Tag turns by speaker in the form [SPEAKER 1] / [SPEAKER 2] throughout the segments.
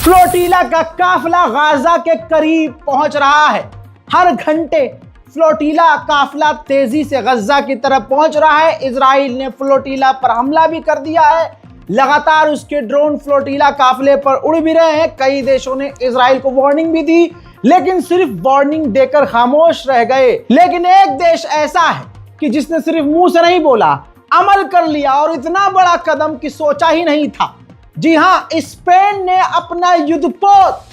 [SPEAKER 1] Flotilla का काफिला Gaza के करीब पहुंच रहा है। हर घंटे फ्लोटिला काफिला तेजी से गजा की तरफ पहुंच रहा है। इजराइल ने फ्लोटिला पर हमला भी कर दिया है। लगातार उसके ड्रोन फ्लोटिला काफिले पर उड़ भी रहे हैं। कई देशों ने इजराइल को वार्निंग भी दी, लेकिन सिर्फ वार्निंग देकर खामोश रह गए। लेकिन एक देश ऐसा है कि जिसने सिर्फ मुंह से नहीं बोला, अमल कर लिया, और इतना बड़ा कदम कि सोचा ही नहीं था। जी हां, स्पेन ने अपना युद्धपोत,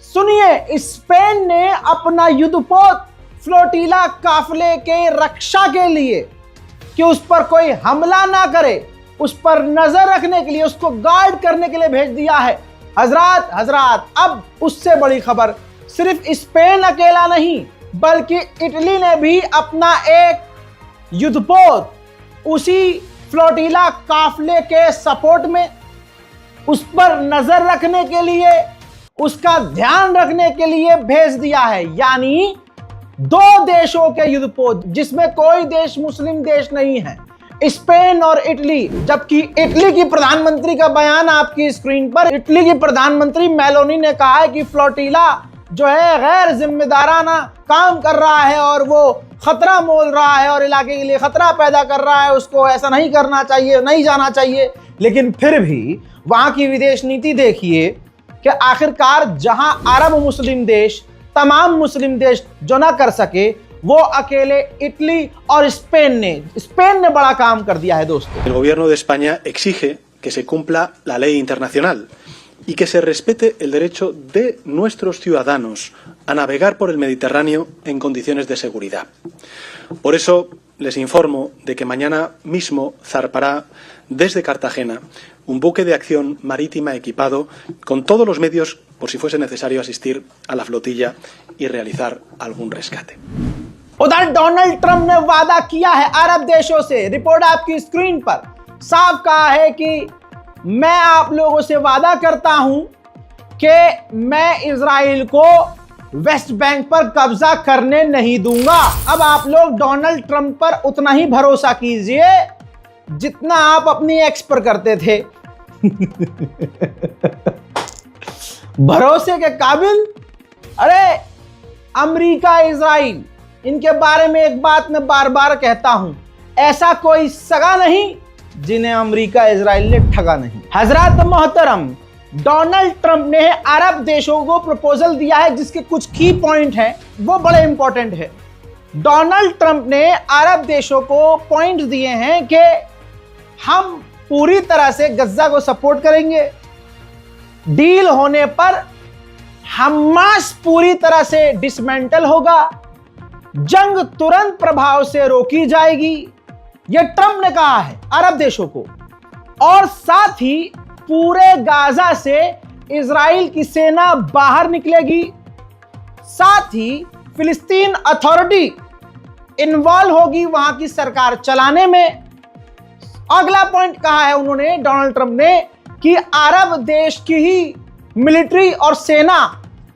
[SPEAKER 1] सुनिए, स्पेन ने अपना युद्धपोत फ्लोटिला काफिले के रक्षा के लिए, कि उस पर कोई हमला ना करे, उस पर नजर रखने के लिए, उसको गार्ड करने के लिए भेज दिया है। हजरात, अब उससे बड़ी खबर, सिर्फ स्पेन अकेला नहीं बल्कि इटली ने भी अपना एक युद्धपोत उसी फ्लोटिला काफिले के सपोर्ट में, उस पर नजर रखने के लिए, उसका ध्यान रखने के लिए भेज दिया है। यानी दो देशों के युद्धपोत, जिसमें कोई देश मुस्लिम देश नहीं है, स्पेन और इटली। जबकि इटली की प्रधानमंत्री का बयान आपकी स्क्रीन पर, इटली की प्रधानमंत्री मेलोनी ने कहा है कि फ्लोटिला जो है गैर जिम्मेदाराना काम कर रहा है और वो खतरा मोल रहा है और इलाके के लिए खतरा पैदा कर रहा है, उसको ऐसा नहीं करना चाहिए, नहीं जाना चाहिए। लेकिन फिर भी वहां की विदेश नीति देखिए कि आखिरकार जहां अरब मुस्लिम देश, तमाम मुस्लिम देश जो ना कर सके, वो अकेले इटली और स्पेन ने बड़ा काम कर दिया है दोस्तों।
[SPEAKER 2] El gobierno de España exige que se cumpla la ley internacional y que se respete el derecho de nuestros ciudadanos a navegar por el Mediterráneo en condiciones de seguridad. Por eso les informo de que mañana mismo zarpará desde Cartagena un buque de acción marítima equipado con todos los medios por si fuese necesario asistir a la flotilla y realizar algún rescate.
[SPEAKER 1] उधर Donald Trump ने वादा किया है अरब देशों से। Report आपकी screen पर साफ कहा है कि मैं आप लोगों से वादा करता हूं कि मैं इजराइल को वेस्ट बैंक पर कब्जा करने नहीं दूंगा। अब आप लोग डोनाल्ड ट्रंप पर उतना ही भरोसा कीजिए जितना आप अपनी एक्स पर करते थे। भरोसे के काबिल। अरे अमेरिका, इजराइल, इनके बारे में एक बात मैं बार बार कहता हूं, ऐसा कोई सगा नहीं जिन्हें अमेरिका इजराइल ने ठगा नहीं। हजरत मोहतरम, डोनाल्ड ट्रंप ने अरब देशों को प्रपोजल दिया है जिसके कुछ की पॉइंट हैं, वो बड़े इंपॉर्टेंट है। डोनाल्ड ट्रंप ने अरब देशों को पॉइंट दिए हैं कि हम पूरी तरह से गजा को सपोर्ट करेंगे, डील होने पर हमास पूरी तरह से डिसमेंटल होगा, जंग तुरंत प्रभाव से रोकी जाएगी, यह ट्रंप ने कहा है अरब देशों को। और साथ ही पूरे गाजा से इजराइल की सेना बाहर निकलेगी, साथ ही फिलिस्तीन अथॉरिटी इन्वॉल्व होगी वहां की सरकार चलाने में। अगला पॉइंट कहा है उन्होंने, डोनाल्ड ट्रंप ने, कि अरब देश की ही मिलिट्री और सेना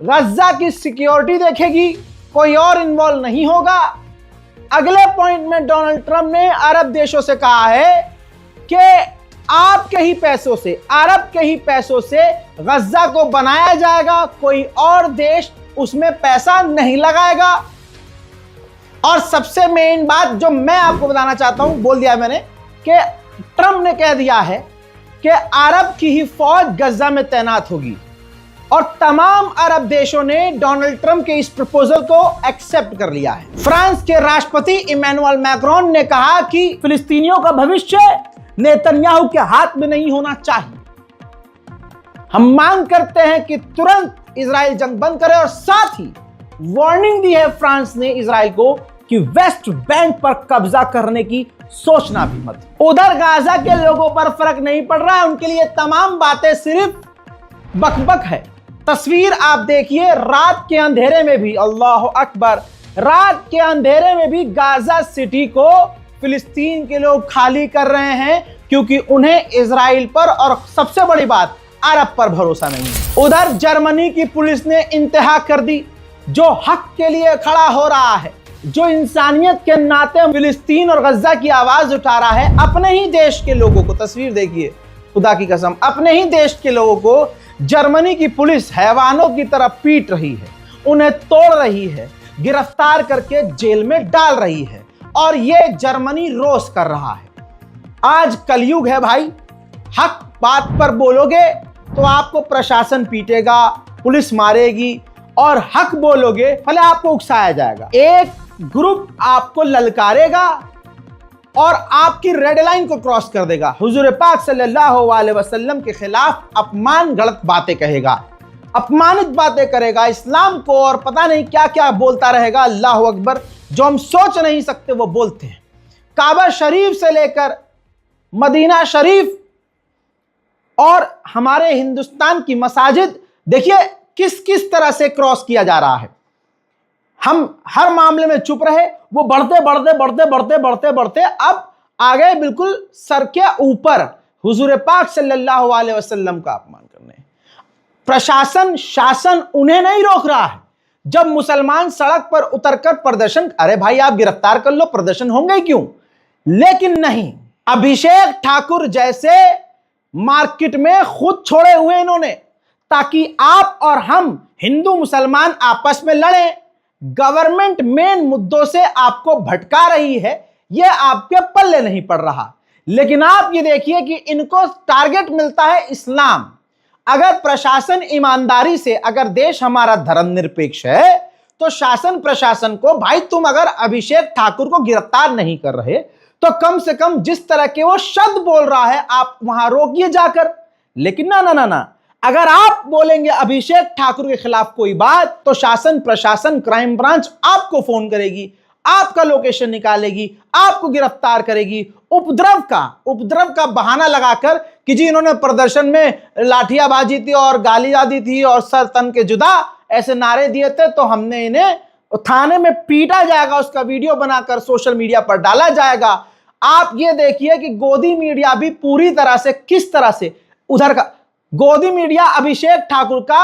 [SPEAKER 1] गजा की सिक्योरिटी देखेगी, कोई और इन्वॉल्व नहीं होगा। अगले पॉइंट में डोनाल्ड ट्रंप ने अरब देशों से कहा है कि आपके ही पैसों से, अरब के ही पैसों से गजा को बनाया जाएगा, कोई और देश उसमें पैसा नहीं लगाएगा। और सबसे मेन बात जो मैं आपको बताना चाहता हूं, बोल दिया मैंने, कि ट्रंप ने कह दिया है कि अरब की ही फौज गजा में तैनात होगी। और तमाम अरब देशों ने डोनाल्ड ट्रंप के इस प्रपोजल को एक्सेप्ट कर लिया है। फ्रांस के राष्ट्रपति इमैनुअल मैक्रोन ने कहा कि फिलिस्तीनियों का भविष्य नेतन्याहू के हाथ में नहीं होना चाहिए। हम मांग करते हैं कि तुरंत इजराइल जंग बंद करे, और साथ ही वार्निंग दी है फ्रांस ने इजराइल को कि वेस्ट बैंक पर कब्जा करने की सोचना भी मत। उधर गाजा के लोगों पर फर्क नहीं पड़ रहा है, उनके लिए तमाम बातें सिर्फ बकबक है। तस्वीर आप देखिए, रात के अंधेरे में भी, अल्लाह अकबर, रात के अंधेरे में भी गाजा सिटी को फिलिस्तीन के लोग खाली कर रहे हैं, क्योंकि उन्हें इजराइल पर और सबसे बड़ी बात अरब पर भरोसा नहीं है। उधर जर्मनी की पुलिस ने इंतहा कर दी। जो हक के लिए खड़ा हो रहा है, जो इंसानियत के नाते फिलिस्तीन और गजा की आवाज उठा रहा है, अपने ही देश के लोगों को, तस्वीर देखिए, खुदा की कसम, अपने ही देश के लोगों को जर्मनी की पुलिस हैवानों की तरह पीट रही है, उन्हें तोड़ रही है, गिरफ्तार करके जेल में डाल रही है, और ये जर्मनी रोष कर रहा है। आज कलयुग है भाई, हक बात पर बोलोगे तो आपको प्रशासन पीटेगा, पुलिस मारेगी, और हक बोलोगे भले आपको उकसाया जाएगा। एक ग्रुप आपको ललकारेगा और आपकी रेड लाइन को क्रॉस कर देगा, हुजूर पाक सल्लल्लाहु अलैहि वसल्लम के खिलाफ अपमान गलत बातें कहेगा, अपमानित बातें करेगा इस्लाम को, और पता नहीं क्या क्या बोलता रहेगा। अल्लाह अकबर, जो हम सोच नहीं सकते वो बोलते हैं। काबा शरीफ से लेकर मदीना शरीफ और हमारे हिंदुस्तान की मसाजिद, देखिए किस किस तरह से क्रॉस किया जा रहा है। हम हर मामले में चुप रहे, वो बढ़ते बढ़ते बढ़ते बढ़ते बढ़ते बढ़ते अब आ गए बिल्कुल सर के ऊपर हुजूर पाक सल्लल्लाहु अलैहि वसल्लम का अपमान करने। प्रशासन शासन उन्हें नहीं रोक रहा है। जब मुसलमान सड़क पर उतरकर प्रदर्शन, अरे भाई आप गिरफ्तार कर लो, प्रदर्शन होंगे क्यों, लेकिन नहीं, अभिषेक ठाकुर जैसे मार्केट में खुद छोड़े हुए इन्होंने, ताकि आप और हम हिंदू मुसलमान आपस में लड़ें। गवर्नमेंट मेन मुद्दों से आपको भटका रही है, यह आपके पल्ले नहीं पड़ रहा। लेकिन आप ये देखिए कि इनको टारगेट मिलता है इस्लाम। अगर प्रशासन ईमानदारी से, अगर देश हमारा धर्मनिरपेक्ष है, तो शासन प्रशासन को, भाई तुम अगर अभिषेक ठाकुर को गिरफ्तार नहीं कर रहे तो कम से कम जिस तरह के वो शब्द बोल रहा है आप वहां रोकिए जाकर। लेकिन ना ना ना ना, अगर आप बोलेंगे अभिषेक ठाकुर के खिलाफ कोई बात, तो शासन प्रशासन क्राइम ब्रांच आपको फोन करेगी, आपका लोकेशन निकालेगी, आपको गिरफ्तार करेगी। उपद्रव का बहाना लगाकर कि जी इन्होंने प्रदर्शन में लाठियाबाजी थी और गालियां दी थी और सर तन के जुदा ऐसे नारे दिए थे, तो हमने इन्हें थाने में पीटा जाएगा, उसका वीडियो बनाकर सोशल मीडिया पर डाला जाएगा। आप ये देखिए कि गोदी मीडिया भी पूरी तरह से किस तरह से उधर का गोदी मीडिया अभिषेक ठाकुर का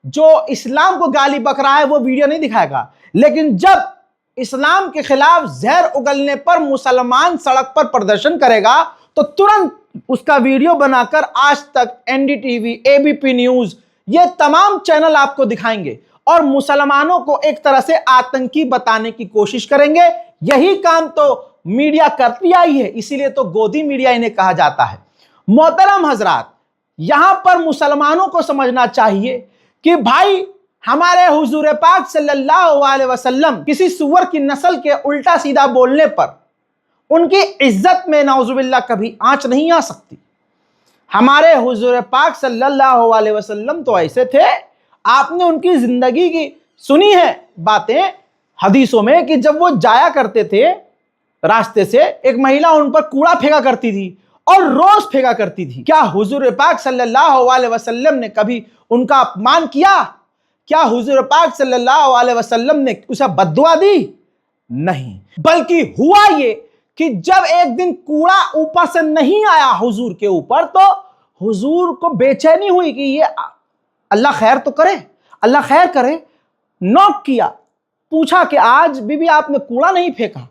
[SPEAKER 1] जो इस्लाम को गाली बक रहा है वो वीडियो नहीं दिखाएगा, लेकिन जब इस्लाम के खिलाफ जहर उगलने पर मुसलमान सड़क पर प्रदर्शन करेगा तो तुरंत उसका वीडियो बनाकर आज तक, एनडीटीवी, एबीपी न्यूज, ये तमाम चैनल आपको दिखाएंगे और मुसलमानों को एक तरह से आतंकी बताने की कोशिश करेंगे। यही काम तो मीडिया करती आई है, इसीलिए तो गोदी मीडिया इन्हें कहा जाता है। मोहतरम हजरात, यहां पर मुसलमानों को समझना चाहिए कि भाई हमारे हुजूर पाक सल्लल्लाहु अलैहि वसल्लम किसी सुअर की नस्ल के उल्टा सीधा बोलने पर उनकी इज्जत में नाउजुबिल्लाह कभी आंच नहीं आ सकती। हमारे हुजूर पाक सल्लल्लाहु अलैहि वसल्लम तो ऐसे थे, आपने उनकी जिंदगी की सुनी है बातें हदीसों में कि जब वो जाया करते थे रास्ते से, एक महिला उन पर कूड़ा फेंका करती थी और रोज फेंका करती थी। क्या हुजूर पाक सल्लल्लाहु अलैहि वसल्लम ने कभी उनका अपमान किया? क्या हुजूर पाक सल्लल्लाहु अलैहि वसल्लम ने उसे बद्दुआ दी? नहीं, बल्कि हुआ ये कि जब एक दिन कूड़ा ऊपर से नहीं आया हुजूर के ऊपर, तो हुजूर को बेचैनी हुई कि ये अल्लाह खैर तो करे, अल्लाह खैर करे। नॉक किया, पूछा कि आज बीबी आपने कूड़ा नहीं फेंका?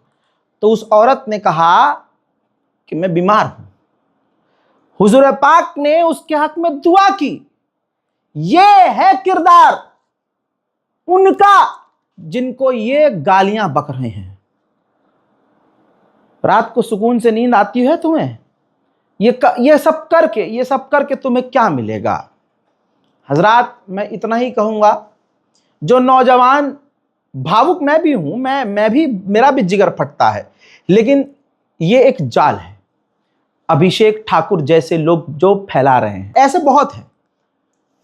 [SPEAKER 1] तो उस औरत ने कहा कि मैं बीमार हूं। हुजूर पाक ने उसके हक में दुआ की। ये है किरदार उनका जिनको ये गालियां बक रहे हैं। रात को सुकून से नींद आती है तुम्हें? ये सब करके तुम्हें क्या मिलेगा? हजरात, मैं इतना ही कहूंगा, जो नौजवान, भावुक मैं भी हूं, मैं भी, मेरा भी जिगर फटता है, लेकिन ये एक जाल है अभिषेक ठाकुर जैसे लोग जो फैला रहे हैं। ऐसे बहुत हैं,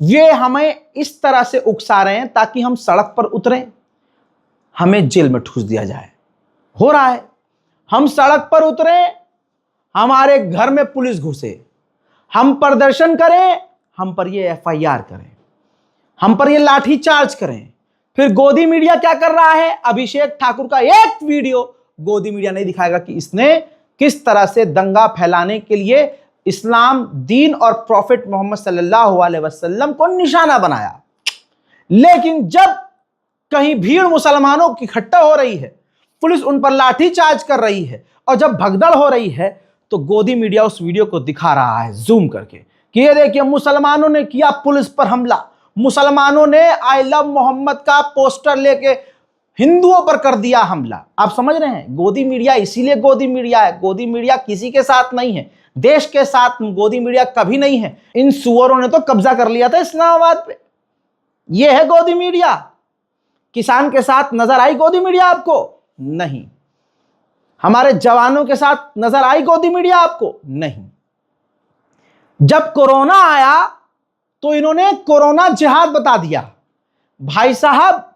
[SPEAKER 1] ये हमें इस तरह से उकसा रहे हैं ताकि हम सड़क पर उतरें, हमें जेल में ठूस दिया जाए। हो रहा है, हम सड़क पर उतरें, हमारे घर में पुलिस घुसे, हम प्रदर्शन करें, हम पर ये एफआईआर करें, हम पर ये लाठी चार्ज करें। फिर गोदी मीडिया क्या कर रहा है? अभिषेक ठाकुर का एक वीडियो गोदी मीडिया नहीं दिखाएगा कि इसने किस तरह से दंगा फैलाने के लिए इस्लाम, दीन और प्रॉफिट मोहम्मद सल्लल्लाहु अलैहि वसल्लम को निशाना बनाया। लेकिन जब कहीं भीड़ मुसलमानों की इकट्ठा हो रही है, पुलिस उन पर लाठी चार्ज कर रही है और जब भगदड़ हो रही है, तो गोदी मीडिया उस वीडियो को दिखा रहा है जूम करके कि ये देखिए मुसलमानों ने किया पुलिस पर हमला, मुसलमानों ने आई लव मोहम्मद का पोस्टर लेके हिंदुओं पर कर दिया हमला। आप समझ रहे हैं, गोदी मीडिया इसीलिए गोदी मीडिया है। गोदी मीडिया किसी के साथ नहीं है, देश के साथ गोदी मीडिया कभी नहीं है। इन सुअरों ने तो कब्जा कर लिया था इस्लामाबाद पे। ये है गोदी मीडिया। किसान के साथ नजर आई गोदी मीडिया आपको? नहीं। हमारे जवानों के साथ नजर आई गोदी मीडिया आपको? नहीं। जब कोरोना आया तो इन्होंने कोरोना जिहाद बता दिया। भाई साहब,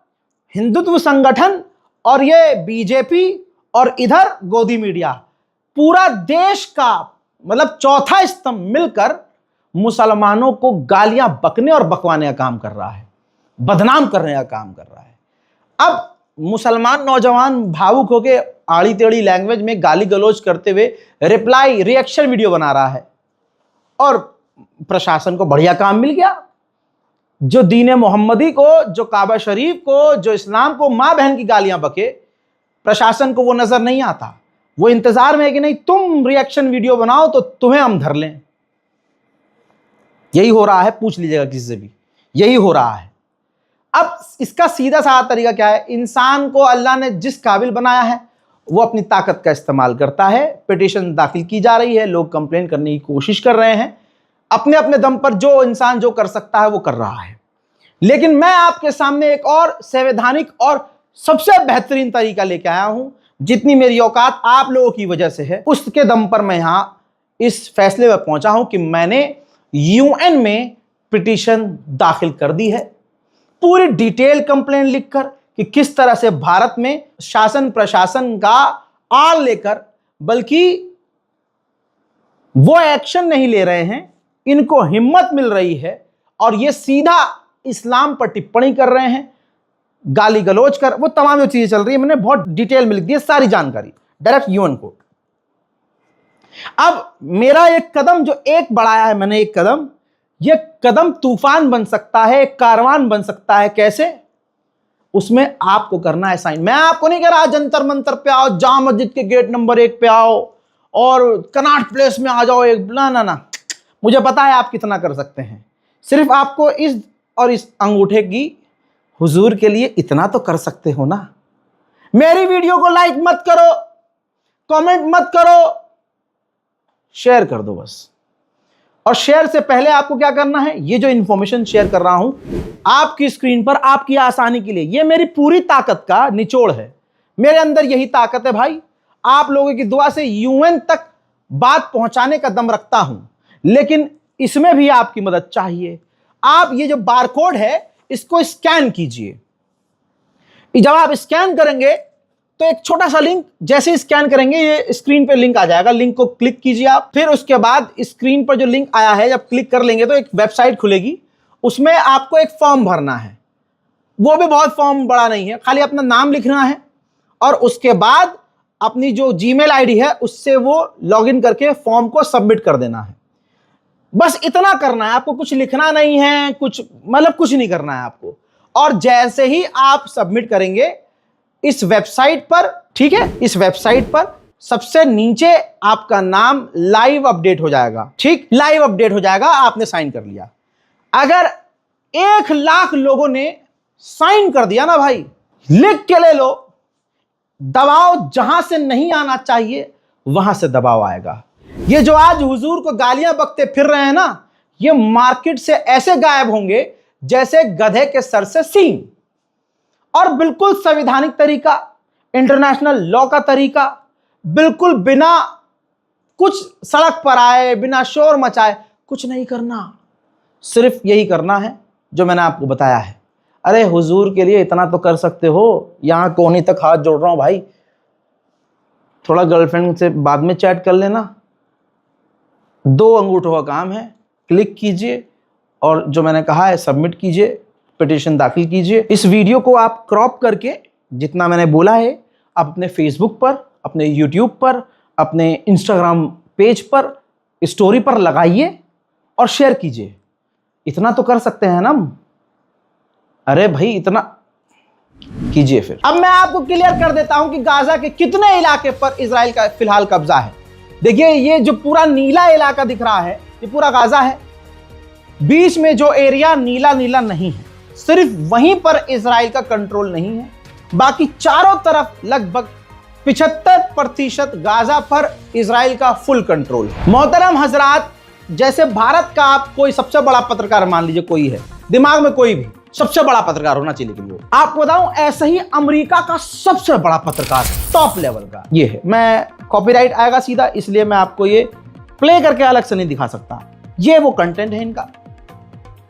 [SPEAKER 1] हिंदुत्व संगठन और ये बीजेपी और इधर गोदी मीडिया, पूरा देश का मतलब चौथा स्तंभ मिलकर मुसलमानों को गालियां बकने और बकवाने का काम कर रहा है, बदनाम करने का काम कर रहा है। अब मुसलमान नौजवान भावुक होके आड़ी टेढ़ी लैंग्वेज में गाली गलौज करते हुए रिएक्शन वीडियो बना रहा है और प्रशासन को बढ़िया काम मिल गया। जो दीन मोहम्मदी को, जो काबा शरीफ को, जो इस्लाम को मां बहन की गालियां बके, प्रशासन को वो नजर नहीं आता। वो इंतजार में है कि नहीं तुम रिएक्शन वीडियो बनाओ तो तुम्हें हम धर लें। यही हो रहा है, पूछ लीजिएगा किसी से भी, यही हो रहा है। अब इसका सीधा साधा तरीका क्या है? इंसान को अल्लाह ने जिस काबिल बनाया है वो अपनी ताकत का इस्तेमाल करता है। पिटीशन दाखिल की जा रही है, लोग कंप्लेन करने की कोशिश कर रहे हैं, अपने अपने दम पर जो इंसान जो कर सकता है वो कर रहा है। लेकिन मैं आपके सामने एक और संवैधानिक और सबसे बेहतरीन तरीका लेके आया हूं, जितनी मेरी औकात आप लोगों की वजह से है, उसके दम पर मैं यहां इस फैसले पर पहुंचा हूं कि मैंने यूएन में पिटीशन दाखिल कर दी है, पूरी डिटेल कंप्लेंट लिखकर कि किस तरह से भारत में शासन प्रशासन का आड़ लेकर, बल्कि वो एक्शन नहीं ले रहे हैं, इनको हिम्मत मिल रही है और ये सीधा इस्लाम पर टिप्पणी कर रहे हैं, गाली गलौज कर, वो तमाम जो चीजें चल रही है मैंने बहुत डिटेल में लिख दी है, सारी जानकारी डायरेक्ट यूएन को। अब मेरा एक कदम जो एक बढ़ाया है मैंने, एक कदम, ये कदम तूफान बन सकता है, एक कारवान बन सकता है। कैसे? उसमें आपको करना है साइन। मैं आपको नहीं कह रहा जंतर मंतर पे आओ, जामा मस्जिद के गेट नंबर 1 पे आओ और कनॉट प्लेस में आ जाओ, एक ना ना ना, मुझे पता है आप कितना कर सकते हैं। सिर्फ आपको इस और इस अंगूठे की हुजूर के लिए इतना तो कर सकते हो ना। मेरी वीडियो को लाइक मत करो, कमेंट मत करो, शेयर कर दो बस। और शेयर से पहले आपको क्या करना है, ये जो इंफॉर्मेशन शेयर कर रहा हूं आपकी स्क्रीन पर आपकी आसानी के लिए, ये मेरी पूरी ताकत का निचोड़ है। मेरे अंदर यही ताकत है भाई, आप लोगों की दुआ से यूएन तक बात पहुंचाने का दम रखता हूं, लेकिन इसमें भी आपकी मदद चाहिए। आप ये जो बारकोड है इसको स्कैन कीजिए। जब आप स्कैन करेंगे तो एक छोटा सा लिंक, जैसे ही स्कैन करेंगे ये स्क्रीन पे लिंक आ जाएगा, लिंक को क्लिक कीजिए आप। फिर उसके बाद स्क्रीन पर जो लिंक आया है जब क्लिक कर लेंगे तो एक वेबसाइट खुलेगी, उसमें आपको एक फॉर्म भरना है। वो भी बहुत फॉर्म बड़ा नहीं है, खाली अपना नाम लिखना है और उसके बाद अपनी जो जीमेल आईडी है उससे वो लॉगिन करके फॉर्म को सबमिट कर देना है। बस इतना करना है, आपको कुछ लिखना नहीं है, कुछ मतलब कुछ नहीं करना है आपको। और जैसे ही आप सबमिट करेंगे इस वेबसाइट पर, ठीक है, इस वेबसाइट पर सबसे नीचे आपका नाम लाइव अपडेट हो जाएगा। ठीक, लाइव अपडेट हो जाएगा, आपने साइन कर लिया। अगर 1 लाख लोगों ने साइन कर दिया ना भाई, लिख के ले लो, दबाव जहां से नहीं आना चाहिए वहां से दबाव आएगा। ये जो आज हुजूर को गालियां बकते फिर रहे हैं ना, ये मार्केट से ऐसे गायब होंगे जैसे गधे के सर से सींग। और बिल्कुल संवैधानिक तरीका, इंटरनेशनल लॉ का तरीका, बिल्कुल बिना कुछ सड़क पर आए, बिना शोर मचाए, कुछ नहीं करना। सिर्फ यही करना है जो मैंने आपको बताया है। अरे हुजूर के लिए इतना तो कर सकते हो। यहां कोहनी तक हाथ जोड़ रहा हूं भाई, थोड़ा गर्लफ्रेंड से बाद में चैट कर लेना। 2 अंगूठों का काम है, क्लिक कीजिए और जो मैंने कहा है सबमिट कीजिए, पिटीशन दाखिल कीजिए। इस वीडियो को आप क्रॉप करके जितना मैंने बोला है आप अपने फेसबुक पर, अपने यूट्यूब पर, अपने इंस्टाग्राम पेज पर, स्टोरी पर लगाइए और शेयर कीजिए। इतना तो कर सकते हैं ना हम। अरे भाई इतना कीजिए। फिर अब मैं आपको क्लियर कर देता हूं कि गाजा के कितने इलाके पर इजराइल का फिलहाल कब्जा है। देखिए ये जो पूरा नीला इलाका दिख रहा है ये पूरा गाजा है। बीच में जो एरिया नीला नीला नहीं है, सिर्फ वहीं पर इजराइल का कंट्रोल नहीं है। बाकी चारों तरफ लगभग 75% गाजा पर इजराइल का फुल कंट्रोल है। मोहतरम हजरात, जैसे भारत का आप कोई सबसे बड़ा पत्रकार मान लीजिए, कोई है दिमाग में, कोई भी सबसे बड़ा पत्रकार होना चाहिए, लेकिन वो आपको बताऊं ऐसे ही अमेरिका का सबसे बड़ा पत्रकार टॉप लेवल का ये है। मैं कॉपीराइट आएगा सीधा, इसलिए मैं आपको ये प्ले करके अलग से नहीं दिखा सकता। ये वो कंटेंट है इनका।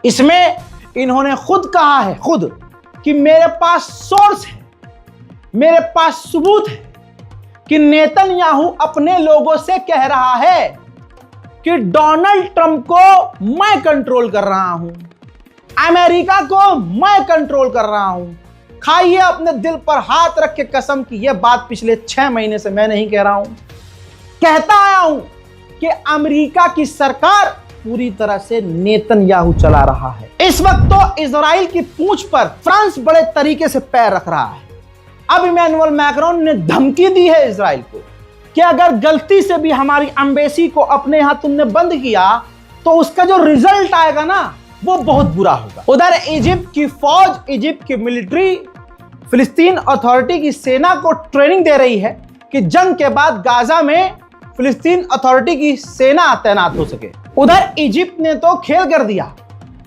[SPEAKER 1] इसमें इन्होंने खुद कहा है, खुद, कि मेरे पास सोर्स है, मेरे पास सबूत है कि नेतन्याहू अपने लोगों से कह रहा है कि डोनाल्ड ट्रंप को मैं कंट्रोल कर रहा हूं, अमेरिका को मैं कंट्रोल कर रहा हूं। खाइए अपने दिल पर हाथ रख के कसम की यह बात पिछले 6 महीने से मैं नहीं कह रहा हूं, कहता आया हूं कि अमेरिका की सरकार पूरी तरह से नेतन्याहू चला रहा है। इस वक्त तो इजराइल की पूंछ पर फ्रांस बड़े तरीके से पैर रख रहा है। अब इमैनुअल मैक्रोन ने धमकी दी है इजराइल को कि अगर गलती से भी हमारी एम्बेसी को अपने यहां तुमने बंद किया तो उसका जो रिजल्ट आएगा ना, वो बहुत बुरा होगा। उधर इजिप्ट की फौज, इजिप्ट की मिलिट्री फिलिस्तीन अथॉरिटी की सेना को ट्रेनिंग दे रही है कि जंग के बाद गाजा में फिलिस्तीन अथॉरिटी की सेना तैनात हो सके। उधर इजिप्ट ने तो खेल कर दिया।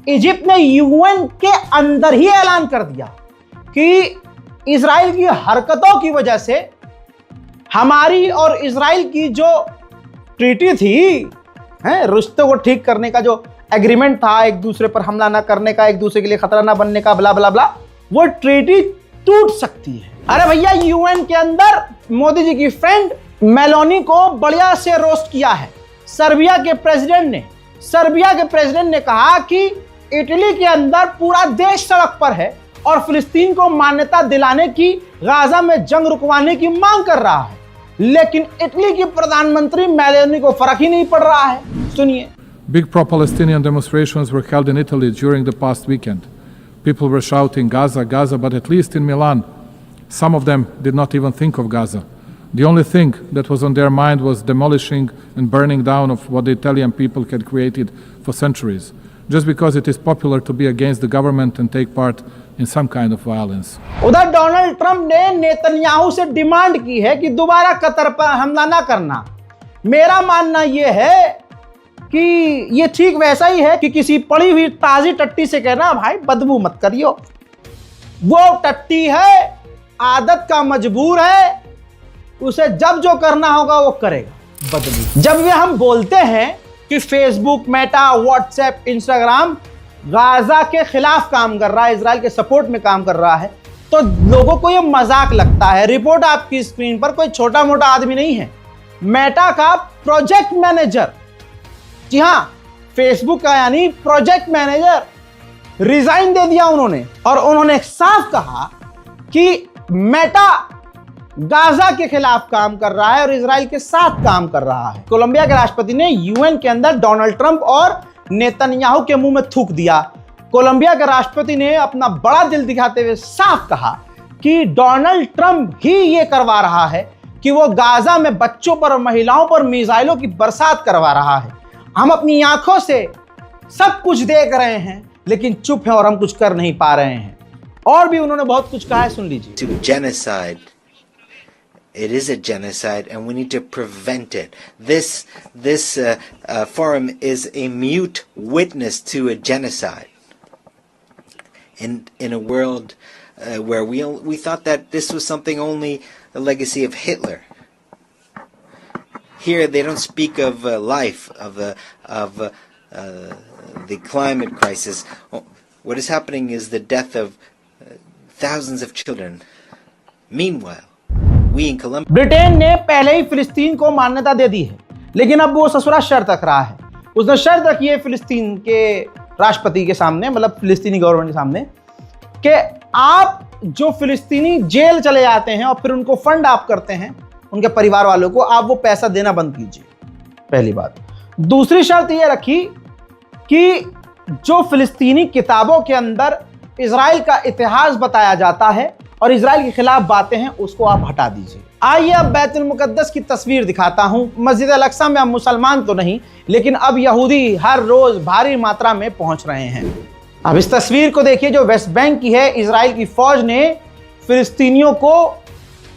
[SPEAKER 1] इजिप्ट ने यूएन के अंदर ही ऐलान कर दिया कि इजराइल की हरकतों की वजह से हमारी और इजराइल की जो ट्रीटी थी, रिश्तों को ठीक करने का जो एग्रीमेंट था, एक दूसरे पर हमला ना करने का, एक दूसरे के लिए खतरा ना बनने का, ब्ला ब्ला ब्ला, वो ट्रीटी टूट सकती है। अरे भैया, यूएन के अंदर मोदी जी की फ्रेंड मेलोनी को बढ़िया से रोस्ट किया है सर्बिया के प्रेसिडेंट ने कहा कि इटली के अंदर पूरा देश सड़क पर है और फिलिस्तीन को मान्यता दिलाने की, गाजा में जंग रुकवाने की मांग कर रहा है, लेकिन इटली की प्रधानमंत्री मेलोनी को फर्क ही नहीं पड़ रहा है। सुनिए।
[SPEAKER 3] Big pro-Palestinian demonstrations were held in Italy during the past weekend. People were shouting Gaza, Gaza, but at least in Milan, some of them did not even think of Gaza. The only thing that was on their mind was demolishing and burning down of what the Italian people had created for centuries, just because it is popular to be against the government and take part in some kind of violence.
[SPEAKER 1] उधर Donald Trump ने Netanyahu से demand की है कि दोबारा Qatar पर हमला ना करना। मेरा मानना यह है कि ये ठीक वैसा ही है कि किसी पड़ी हुई ताजी टट्टी से कहना भाई बदबू मत करियो। वो टट्टी है, आदत का मजबूर है, उसे जब जो करना होगा वो करेगा, बदबू। जब ये हम बोलते हैं कि Facebook, Meta, WhatsApp, Instagram Gaza के खिलाफ काम कर रहा है, इजराइल के सपोर्ट में काम कर रहा है, तो लोगों को ये मजाक लगता है। रिपोर्ट आपकी स्क्रीन पर कोई छोटा मोटा आदमी नहीं है, मेटा का प्रोजेक्ट मैनेजर, जी हां, फेसबुक का यानी प्रोजेक्ट मैनेजर रिजाइन दे दिया उन्होंने, और उन्होंने साफ कहा कि मेटा गाजा के खिलाफ काम कर रहा है और इजराइल के साथ काम कर रहा है। कोलंबिया के राष्ट्रपति ने यूएन के अंदर डोनाल्ड ट्रंप और नेतन्याहू के मुंह में थूक दिया। कोलंबिया के राष्ट्रपति ने अपना बड़ा दिल दिखाते हुए साफ कहा कि डोनाल्ड ट्रंप ही ये करवा रहा है कि वो गाजा में बच्चों पर और महिलाओं पर मिसाइलों की बरसात करवा रहा है। हम अपनी आंखों से सब कुछ देख रहे हैं, लेकिन चुप हैं और हम कुछ कर नहीं पा रहे हैं। और भी उन्होंने बहुत कुछ कहा है, सुन लीजिए।
[SPEAKER 4] Genocide. It is a genocide, and we need to prevent it. This forum is a mute witness to a genocide. In a world where we thought that this was something only the legacy of Hitler. Here they don't speak of life, of the climate crisis. What is happening is the death of thousands of children. Meanwhile, we in Colombia.
[SPEAKER 1] Britain ने पहले ही फिलिस्तीन को मान्यता दे दी है, लेकिन अब वो ससुरा शर्त रख रहा है। उसने शर्त रखी है फिलिस्तीन के राष्ट्रपति के सामने, मतलब फिलिस्तीनी गवर्नमेंट के सामने, कि आप जो फिलिस्तीनी जेल चले जाते हैं और फिर उनको फंड आप करते हैं उनके परिवार वालों को, आप वो पैसा देना बंद कीजिए, पहली बात। दूसरी शर्त ये रखी कि जो फिलिस्तीनी किताबों के अंदर इजराइल का इतिहास बताया जाता है और इजराइल के खिलाफ बातें हैं, उसको आप हटा दीजिए। आइए अब बैतुल मुकद्दस की तस्वीर दिखाता हूं। मस्जिद अल अक्सा में अब मुसलमान तो नहीं, लेकिन अब यहूदी हर रोज भारी मात्रा में पहुंच रहे हैं। अब इस तस्वीर को देखिए जो वेस्ट बैंक की है। इजराइल की फौज ने फिलिस्तीनियों को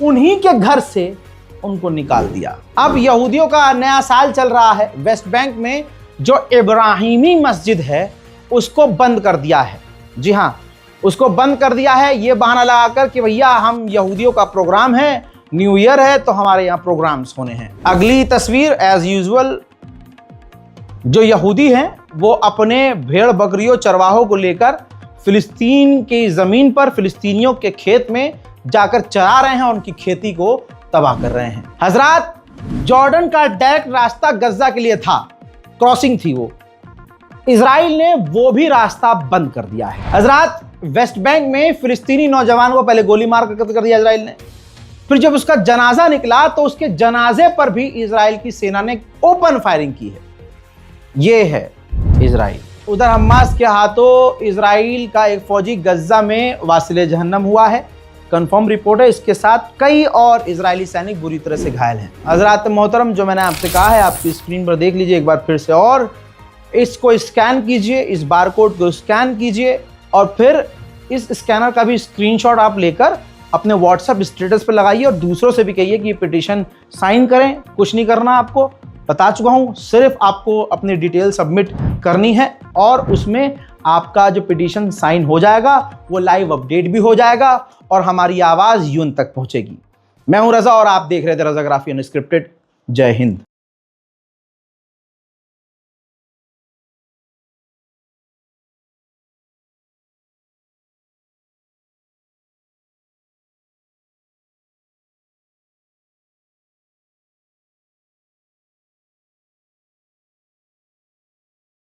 [SPEAKER 1] उन्हीं के घर से उनको निकाल दिया। अब यहूदियों का नया साल चल रहा है। वेस्ट बैंक में जो इब्राहिमी मस्जिद है उसको बंद कर दिया है। जी हाँ, उसको बंद कर दिया है ये बहाना लगाकर कि भैया हम यहूदियों का प्रोग्राम है, न्यू ईयर है तो हमारे यहाँ प्रोग्राम्स होने हैं। अगली तस्वीर एज यूजुअल जो यहूदी हैं वो अपने भेड़ बकरियों चरवाहों को लेकर फिलिस्तीन की ज़मीन पर फिलिस्तीनियों के खेत में जाकर चरा रहे हैं और उनकी खेती को तबाह कर रहे हैं। हजरात, जॉर्डन का डायरेक्ट रास्ता गज्जा के लिए था, क्रॉसिंग थी वो, इजराइल ने वो भी रास्ता बंद कर दिया है। हजरात, वेस्ट बैंक में फिलिस्तीनी नौजवान को पहले गोली मार कर कत्ल कर दिया इजराइल ने, फिर जब उसका जनाजा निकला तो उसके जनाजे पर भी इजराइल की सेना ने ओपन फायरिंग की है। ये है इजराइल। उधर हमास के हाथों इजराइल का एक फौजी गज्जा में वासिले जहन्नम हुआ है, कंफर्म रिपोर्ट है। इसके साथ कई और इजरायली सैनिक बुरी तरह से घायल हैं। हजरात मोहतरम, जो मैंने आपसे कहा है आपकी स्क्रीन पर देख लीजिए एक बार फिर से, और इसको स्कैन कीजिए, इस बारकोड को स्कैन कीजिए और फिर इस स्कैनर का भी स्क्रीनशॉट आप लेकर अपने व्हाट्सएप स्टेटस पर लगाइए और दूसरों से भी कहिए कि ये पिटीशन साइन करें। कुछ नहीं करना, आपको बता चुका हूं, सिर्फ आपको अपनी डिटेल सबमिट करनी है और उसमें आपका जो पिटीशन साइन हो जाएगा वो लाइव अपडेट भी हो जाएगा और हमारी आवाज़ यूं तक पहुंचेगी। मैं हूं रजा और आप देख रहे थे रजाग्राफी अनस्क्रिप्टेड। जय हिंद।